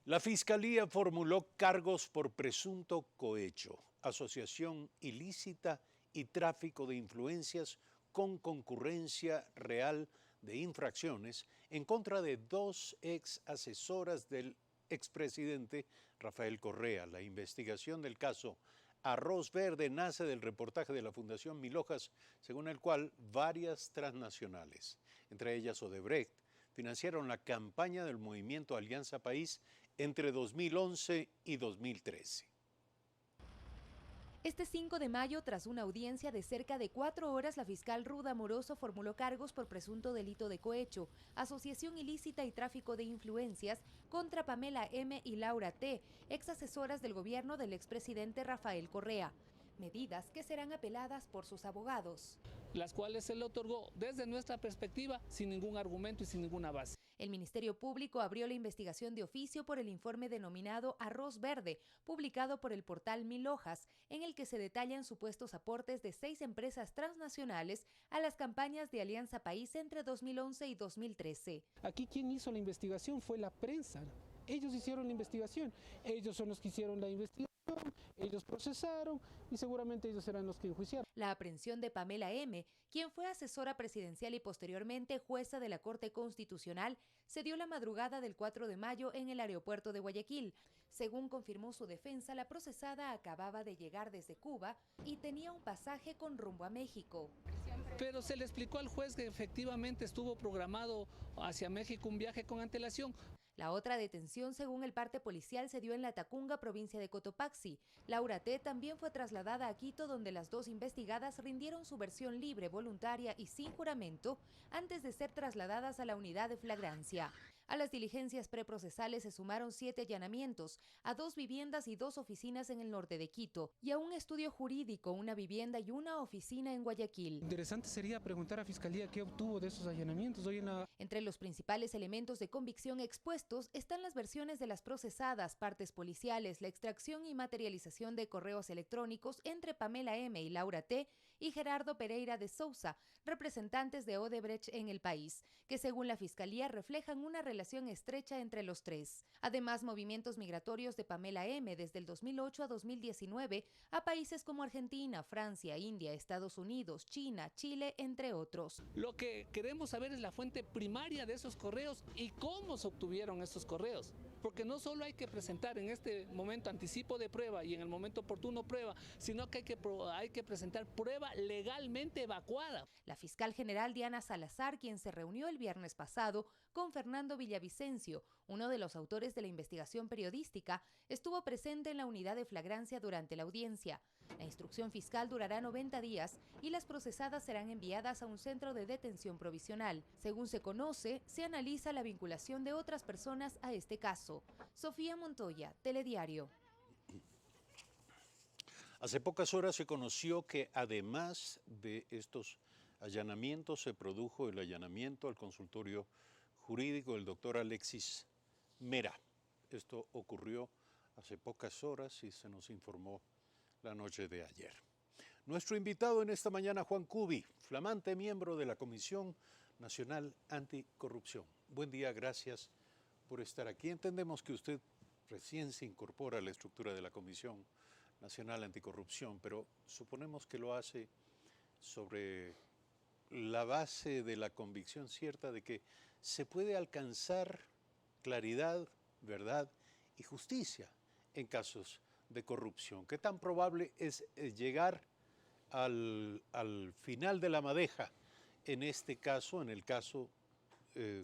La Fiscalía formuló cargos por presunto cohecho, asociación ilícita y tráfico de influencias con concurrencia real de infracciones en contra de dos ex asesoras del expresidente Rafael Correa. La investigación del caso Arroz Verde nace del reportaje de la Fundación Mil Hojas, según el cual varias transnacionales, entre ellas Odebrecht, financiaron la campaña del movimiento Alianza País entre 2011 y 2013. Este 5 de mayo, tras una audiencia de cerca de 4 horas, la fiscal Ruda Amoroso formuló cargos por presunto delito de cohecho, asociación ilícita y tráfico de influencias contra Pamela M. y Laura T., ex asesoras del gobierno del expresidente Rafael Correa. Medidas que serán apeladas por sus abogados. Las cuales se le otorgó desde nuestra perspectiva sin ningún argumento y sin ninguna base. El Ministerio Público abrió la investigación de oficio por el informe denominado Arroz Verde, publicado por el portal Mil Hojas, en el que se detallan supuestos aportes de 6 empresas transnacionales a las campañas de Alianza País entre 2011 y 2013. Aquí quien hizo la investigación fue la prensa. Ellos hicieron la investigación, ellos son los que hicieron la investigación, ellos procesaron y seguramente ellos serán los que enjuiciaron. La aprehensión de Pamela M., quien fue asesora presidencial y posteriormente jueza de la Corte Constitucional, se dio la madrugada del 4 de mayo en el aeropuerto de Guayaquil. Según confirmó su defensa, la procesada acababa de llegar desde Cuba y tenía un pasaje con rumbo a México. Pero se le explicó al juez que efectivamente estuvo programado hacia México un viaje con antelación. La otra detención, según el parte policial, se dio en La Tacunga, provincia de Cotopaxi. Laura T. también fue trasladada a Quito, donde las dos investigadas rindieron su versión libre, voluntaria y sin juramento antes de ser trasladadas a la unidad de flagrancia. A las diligencias preprocesales se sumaron 7 allanamientos a 2 viviendas y 2 oficinas en el norte de Quito y a un estudio jurídico, una vivienda y una oficina en Guayaquil. Interesante sería preguntar a Fiscalía qué obtuvo de esos allanamientos. Entre los principales elementos de convicción expuestos están las versiones de las procesadas, partes policiales, la extracción y materialización de correos electrónicos entre Pamela M. y Laura T. y Gerardo Pereira de Sousa, representantes de Odebrecht en el país, que según la Fiscalía reflejan una relación estrecha entre los tres. Además, movimientos migratorios de Pamela M. desde el 2008 a 2019 a países como Argentina, Francia, India, Estados Unidos, China, Chile, entre otros. Lo que queremos saber es la fuente primaria de esos correos y cómo se obtuvieron esos correos. Porque no solo hay que presentar en este momento anticipo de prueba y en el momento oportuno prueba, sino que hay que presentar prueba legalmente evacuada. La fiscal general Diana Salazar, quien se reunió el viernes pasado con Fernando Villavicencio, uno de los autores de la investigación periodística, estuvo presente en la unidad de flagrancia durante la audiencia. La instrucción fiscal durará 90 días y las procesadas serán enviadas a un centro de detención provisional. Según se conoce, se analiza la vinculación de otras personas a este caso. Sofía Montoya, Telediario. Hace pocas horas se conoció que además de estos allanamientos se produjo el allanamiento al consultorio jurídico del doctor Alexis Mera. Esto ocurrió hace pocas horas y se nos informó la noche de ayer. Nuestro invitado en esta mañana, Juan Cubi, flamante miembro de la Comisión Nacional Anticorrupción. Buen día, gracias por estar aquí. Entendemos que usted recién se incorpora a la estructura de la Comisión Nacional Anticorrupción, pero suponemos que lo hace sobre la base de la convicción cierta de que se puede alcanzar claridad, verdad y justicia en casos de corrupción. ¿Qué tan probable es llegar al final de la madeja en este caso, en el caso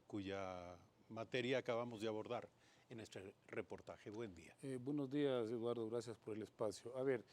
cuya materia acabamos de abordar en este reportaje? Buen día. Buenos días, Eduardo, gracias por el espacio. A ver,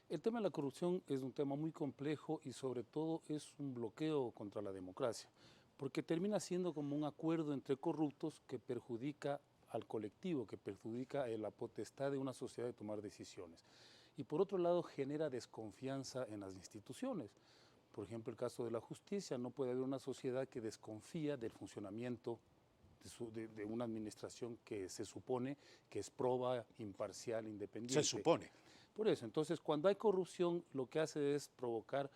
el tema de la corrupción es un tema muy complejo y sobre todo es un bloqueo contra la democracia, porque termina siendo como un acuerdo entre corruptos que perjudica al colectivo, que perjudica la potestad de una sociedad de tomar decisiones. Y por otro lado genera desconfianza en las instituciones. Por ejemplo, el caso de la justicia, no puede haber una sociedad que desconfía del funcionamiento de una administración que se supone que es proba, imparcial, independiente. Se supone. Por eso, entonces, cuando hay corrupción, lo que hace es provocar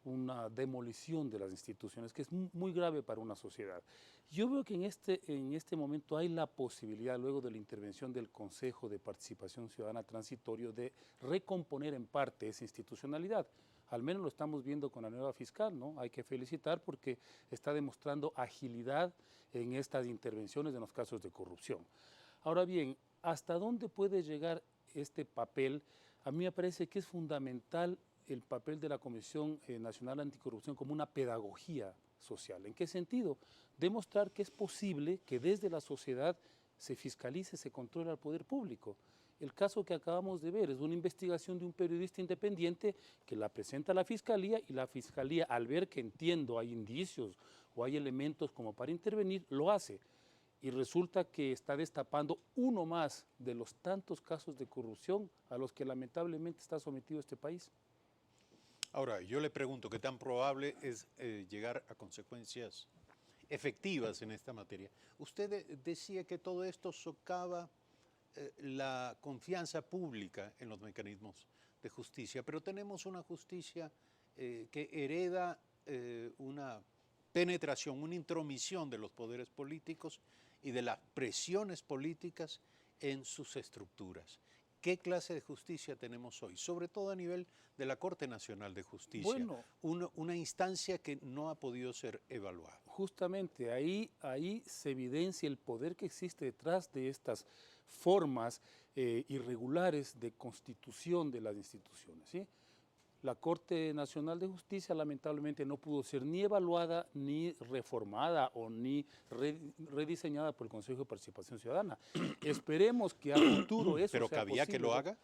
una demolición de las instituciones, que es muy grave para una sociedad. Yo veo que en este momento hay la posibilidad, luego de la intervención del Consejo de Participación Ciudadana Transitorio, de recomponer en parte esa institucionalidad. Al menos lo estamos viendo con la nueva fiscal, ¿no? Hay que felicitar porque está demostrando agilidad en estas intervenciones en los casos de corrupción. Ahora bien, ¿hasta dónde puede llegar este papel? A mí me parece que es fundamental el papel de la Comisión Nacional Anticorrupción como una pedagogía social. ¿En qué sentido? Demostrar que es posible que desde la sociedad se fiscalice, se controle al poder público. El caso que acabamos de ver es una investigación de un periodista independiente que la presenta a la Fiscalía, y la Fiscalía, al ver que, entiendo, hay indicios o hay elementos como para intervenir, lo hace. Y resulta que está destapando uno más de los tantos casos de corrupción a los que lamentablemente está sometido este país. Ahora, yo le pregunto, ¿qué tan probable es llegar a consecuencias efectivas en esta materia? Usted decía que todo esto socava la confianza pública en los mecanismos de justicia, pero tenemos una justicia que hereda una penetración, una intromisión de los poderes políticos y de las presiones políticas en sus estructuras. ¿Qué clase de justicia tenemos hoy? Sobre todo a nivel de la Corte Nacional de Justicia, bueno, una instancia que no ha podido ser evaluada. Justamente ahí se evidencia el poder que existe detrás de estas formas irregulares de constitución de las instituciones, ¿sí? La Corte Nacional de Justicia lamentablemente no pudo ser ni evaluada, ni reformada o ni rediseñada por el Consejo de Participación Ciudadana. Esperemos que a futuro eso ¿Pero sea cabía posible, que lo ¿no? haga?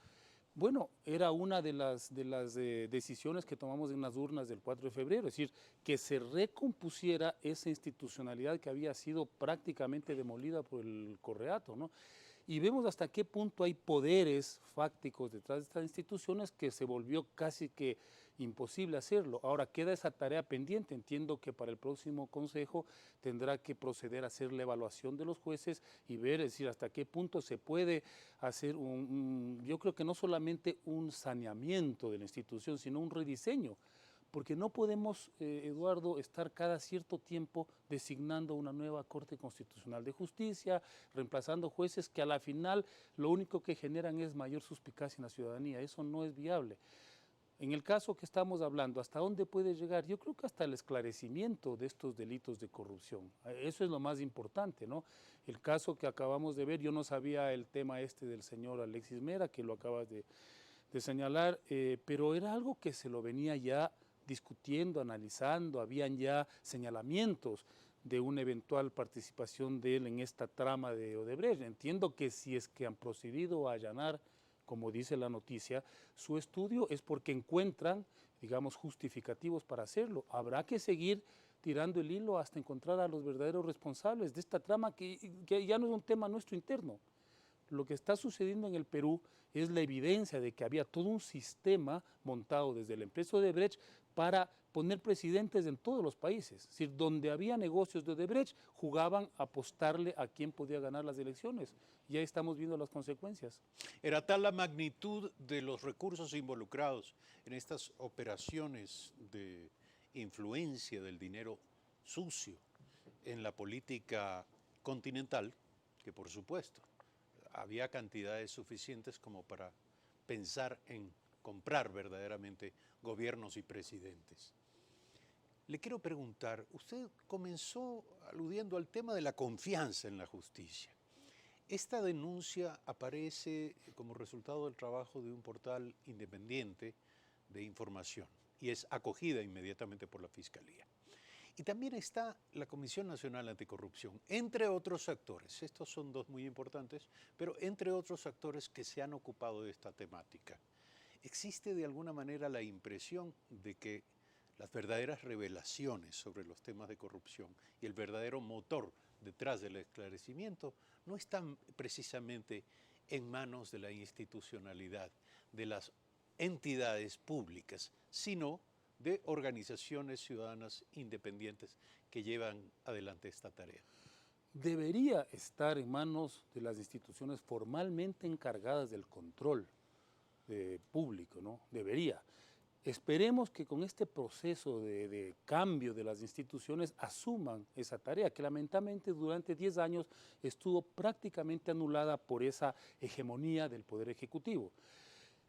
Bueno, era una de las decisiones que tomamos en las urnas del 4 de febrero, es decir, que se recompusiera esa institucionalidad que había sido prácticamente demolida por el Correato, ¿no? Y vemos hasta qué punto hay poderes fácticos detrás de estas instituciones que se volvió casi que imposible hacerlo. Ahora queda esa tarea pendiente. Entiendo que para el próximo Consejo tendrá que proceder a hacer la evaluación de los jueces y ver, es decir, hasta qué punto se puede hacer yo creo que no solamente un saneamiento de la institución, sino un rediseño. Porque no podemos, Eduardo, estar cada cierto tiempo designando una nueva Corte Constitucional de Justicia, reemplazando jueces que a la final lo único que generan es mayor suspicacia en la ciudadanía. Eso no es viable. En el caso que estamos hablando, ¿hasta dónde puede llegar? Yo creo que hasta el esclarecimiento de estos delitos de corrupción. Eso es lo más importante, ¿no? El caso que acabamos de ver, yo no sabía el tema del señor Alexis Mera, que lo acabas de señalar, pero era algo que se lo venía ya discutiendo, analizando, habían ya señalamientos de una eventual participación de él en esta trama de Odebrecht. Entiendo que si es que han procedido a allanar, como dice la noticia, su estudio es porque encuentran, digamos, justificativos para hacerlo. Habrá que seguir tirando el hilo hasta encontrar a los verdaderos responsables de esta trama que ya no es un tema nuestro interno. Lo que está sucediendo en el Perú es la evidencia de que había todo un sistema montado desde la empresa Odebrecht para poner presidentes en todos los países. Es decir, donde había negocios de Odebrecht, jugaban a apostarle a quién podía ganar las elecciones. Ya estamos viendo las consecuencias. Era tal la magnitud de los recursos involucrados en estas operaciones de influencia del dinero sucio en la política continental, que por supuesto había cantidades suficientes como para pensar en comprar verdaderamente gobiernos y presidentes. Le quiero preguntar, usted comenzó aludiendo al tema de la confianza en la justicia. Esta denuncia aparece como resultado del trabajo de un portal independiente de información y es acogida inmediatamente por la Fiscalía. Y también está la Comisión Nacional Anticorrupción, entre otros actores. Estos son dos muy importantes, pero entre otros actores que se han ocupado de esta temática. ¿Existe de alguna manera la impresión de que las verdaderas revelaciones sobre los temas de corrupción y el verdadero motor detrás del esclarecimiento no están precisamente en manos de la institucionalidad, de las entidades públicas, sino de organizaciones ciudadanas independientes que llevan adelante esta tarea? Debería estar en manos de las instituciones formalmente encargadas del control público, ¿no? Debería. Esperemos que con este proceso de cambio de las instituciones asuman esa tarea, que lamentablemente durante 10 años estuvo prácticamente anulada por esa hegemonía del Poder Ejecutivo.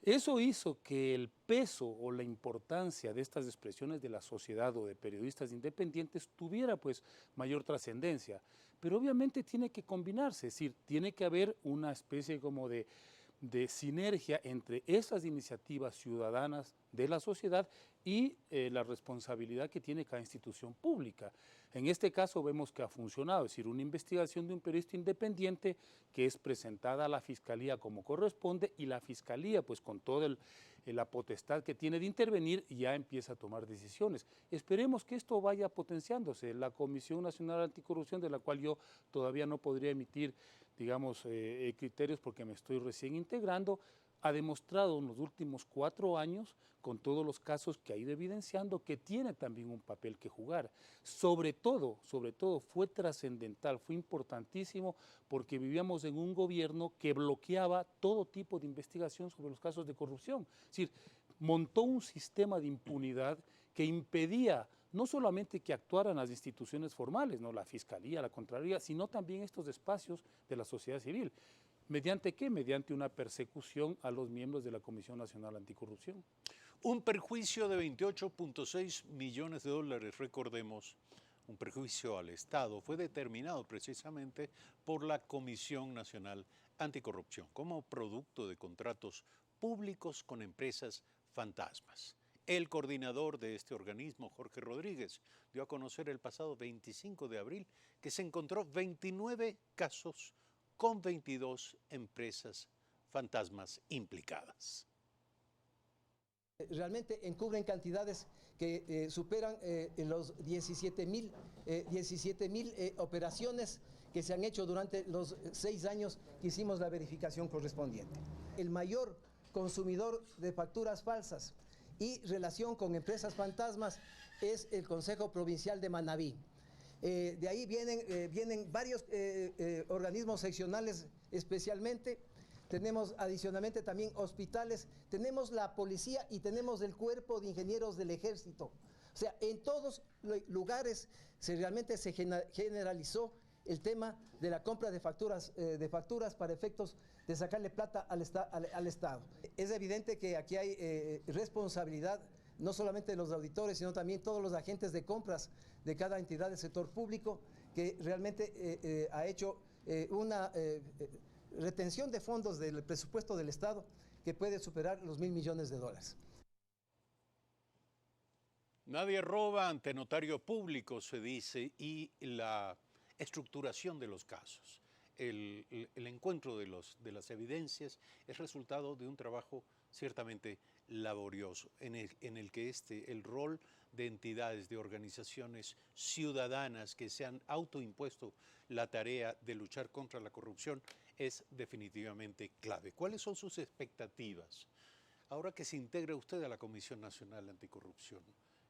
Eso hizo que el peso o la importancia de estas expresiones de la sociedad o de periodistas independientes tuviera pues mayor trascendencia, pero obviamente tiene que combinarse, es decir, tiene que haber una especie como de sinergia entre esas iniciativas ciudadanas de la sociedad y la responsabilidad que tiene cada institución pública. En este caso vemos que ha funcionado, es decir, una investigación de un periodista independiente que es presentada a la Fiscalía como corresponde y la Fiscalía, pues con toda la potestad que tiene de intervenir, ya empieza a tomar decisiones. Esperemos que esto vaya potenciándose. La Comisión Nacional Anticorrupción, de la cual yo todavía no podría emitir, digamos, criterios porque me estoy recién integrando, ha demostrado en los últimos 4 años, con todos los casos que ha ido evidenciando, que tiene también un papel que jugar. Sobre todo fue trascendental, fue importantísimo, porque vivíamos en un gobierno que bloqueaba todo tipo de investigación sobre los casos de corrupción. Es decir, montó un sistema de impunidad que impedía no solamente que actuaran las instituciones formales, ¿no? La Fiscalía, la Contraloría, sino también estos espacios de la sociedad civil. ¿Mediante qué? Mediante una persecución a los miembros de la Comisión Nacional Anticorrupción. Un perjuicio de 28.6 millones de dólares, recordemos, un perjuicio al Estado, fue determinado precisamente por la Comisión Nacional Anticorrupción como producto de contratos públicos con empresas fantasmas. El coordinador de este organismo, Jorge Rodríguez, dio a conocer el pasado 25 de abril que se encontró 29 casos con 22 empresas fantasmas implicadas. Realmente encubren cantidades que superan los 17.000 operaciones que se han hecho durante los 6 años que hicimos la verificación correspondiente. El mayor consumidor de facturas falsas y relación con empresas fantasmas es el Consejo Provincial de Manabí. De ahí vienen varios organismos seccionales especialmente. Tenemos adicionalmente también hospitales, tenemos la policía y tenemos el cuerpo de ingenieros del ejército. O sea, en todos los lugares realmente se generalizó el tema de la compra de facturas para efectos de sacarle plata al Estado. Es evidente que aquí hay responsabilidad no solamente de los auditores, sino también todos los agentes de compras de cada entidad del sector público que realmente ha hecho una retención de fondos del presupuesto del Estado que puede superar los $1.000 millones. Nadie roba ante notario público, se dice, y la estructuración de los casos, el encuentro de las evidencias es resultado de un trabajo ciertamente laborioso, en el que el rol de entidades, de organizaciones ciudadanas que se han autoimpuesto la tarea de luchar contra la corrupción es definitivamente clave. ¿Cuáles son sus expectativas? Ahora que se integra usted a la Comisión Nacional Anticorrupción,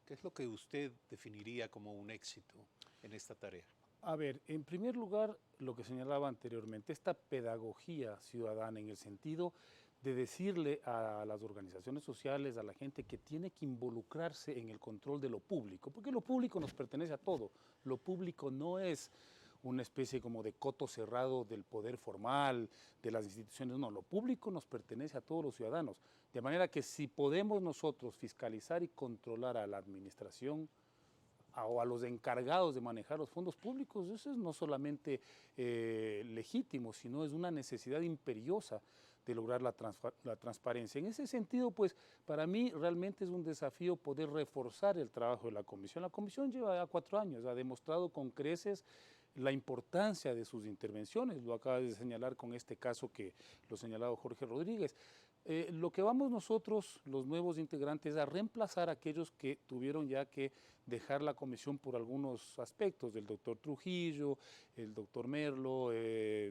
¿qué es lo que usted definiría como un éxito en esta tarea? A ver, en primer lugar, lo que señalaba anteriormente, esta pedagogía ciudadana en el sentido de decirle a las organizaciones sociales, a la gente que tiene que involucrarse en el control de lo público, porque lo público nos pertenece a todo, lo público no es una especie como de coto cerrado del poder formal, de las instituciones, no, lo público nos pertenece a todos los ciudadanos, de manera que si podemos nosotros fiscalizar y controlar a la administración o a los encargados de manejar los fondos públicos, eso es no solamente legítimo, sino es una necesidad imperiosa de lograr la transparencia. En ese sentido, pues, para mí realmente es un desafío poder reforzar el trabajo de la Comisión. La Comisión lleva ya 4 años, ha demostrado con creces la importancia de sus intervenciones, lo acaba de señalar con este caso que lo ha señalado Jorge Rodríguez. Lo que vamos nosotros, los nuevos integrantes, a reemplazar a aquellos que tuvieron ya que dejar la comisión por algunos aspectos, del doctor Trujillo, el doctor Merlo,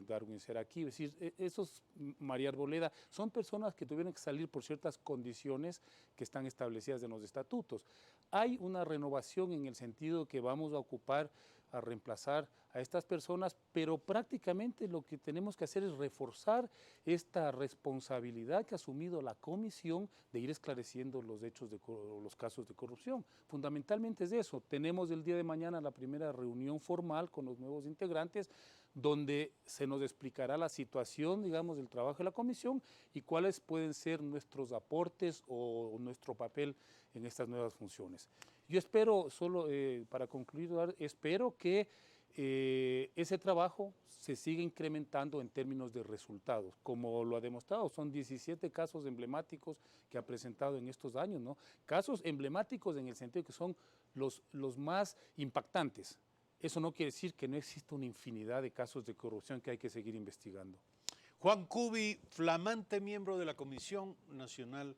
Darwin Seraquí, es decir, esos, María Arboleda, son personas que tuvieron que salir por ciertas condiciones que están establecidas en los estatutos. Hay una renovación en el sentido que vamos a ocupar a reemplazar a estas personas, pero prácticamente lo que tenemos que hacer es reforzar esta responsabilidad que ha asumido la comisión de ir esclareciendo los hechos los casos de corrupción. Fundamentalmente es eso. Tenemos el día de mañana la primera reunión formal con los nuevos integrantes, donde se nos explicará la situación, digamos, del trabajo de la comisión y cuáles pueden ser nuestros aportes o nuestro papel en estas nuevas funciones. Yo espero, solo para concluir, espero que ese trabajo se siga incrementando en términos de resultados, como lo ha demostrado. Son 17 casos emblemáticos que ha presentado en estos años, ¿no? Casos emblemáticos en el sentido de que son los más impactantes. Eso no quiere decir que no exista una infinidad de casos de corrupción que hay que seguir investigando. Juan Cubi, flamante miembro de la Comisión Nacional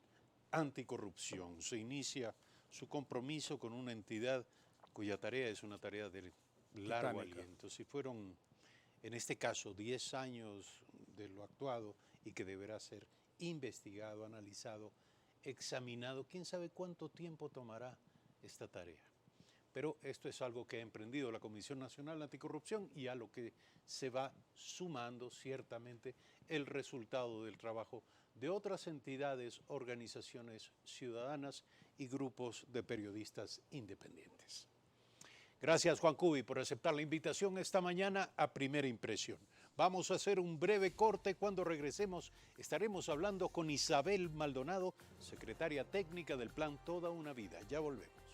Anticorrupción. Se inicia su compromiso con una entidad cuya tarea es una tarea de largo aliento. Si fueron, en este caso, 10 años de lo actuado y que deberá ser investigado, analizado, examinado, quién sabe cuánto tiempo tomará esta tarea. Pero esto es algo que ha emprendido la Comisión Nacional Anticorrupción y a lo que se va sumando ciertamente el resultado del trabajo de otras entidades, organizaciones ciudadanas y grupos de periodistas independientes. Gracias, Juan Cubi, por aceptar la invitación esta mañana a Primera Impresión. Vamos a hacer un breve corte. Cuando regresemos estaremos hablando con Isabel Maldonado, secretaria técnica del Plan Toda una Vida. Ya volvemos.